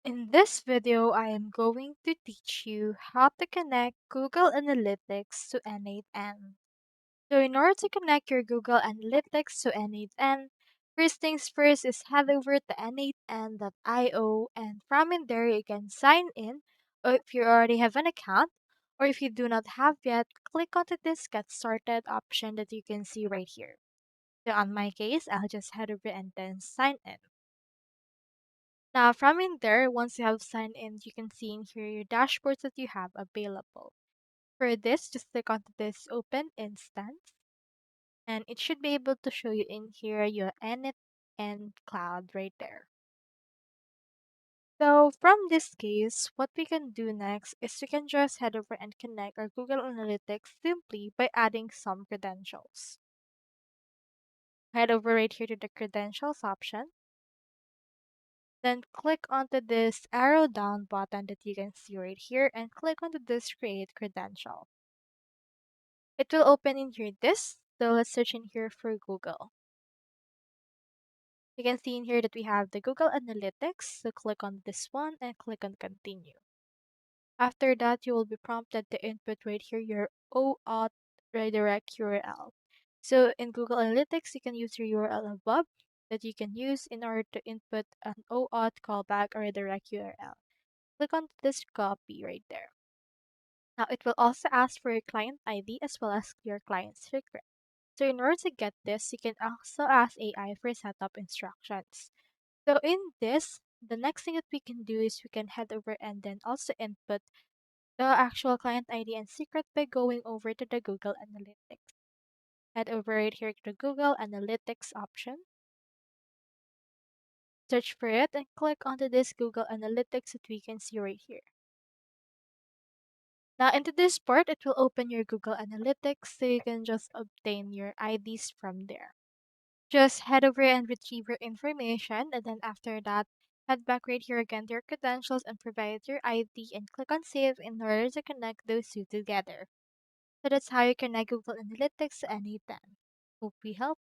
In this video, I am going to teach you how to connect Google Analytics to N8N. So in order to connect your Google Analytics to N8N, first things first is head over to n8n.io and from in there you can sign in or if you already have an account or if you do not have yet, click onto this get started option that you can see right here. So on my case, I'll just head over and then sign in. Now, from in there, once you have signed in, you can see in here your dashboards that you have available. For this, just click onto this open instance, and it should be able to show you in here your N8N cloud right there. So from this case, what we can do next is we can just head over and connect our Google Analytics simply by adding some credentials. Head over right here to the credentials option. Then click onto this arrow down button that you can see right here and click onto this create credential. It will open in here this, so let's search in here for Google. You can see in here that we have the Google Analytics, so click on this one and click on continue. After that, you will be prompted to input right here your OAuth redirect URL. So in Google Analytics, you can use your URL above that you can use in order to input an OAuth callback or redirect URL. Click on this copy right there. Now it will also ask for your client ID as well as your client secret. So in order to get this, you can also ask AI for setup instructions. So in this, the next thing that we can do is we can head over and then also input the actual client ID and secret by going over to the Google Analytics. Head over right here to the Google Analytics option. Search for it and click onto this Google Analytics that we can see right here. Now into this part, it will open your Google Analytics so you can just obtain your IDs from there. Just head over and retrieve your information and then after that, head back right here again to your credentials and provide your ID and click on save in order to connect those two together. So that's how you connect Google Analytics to any10. Hope we help.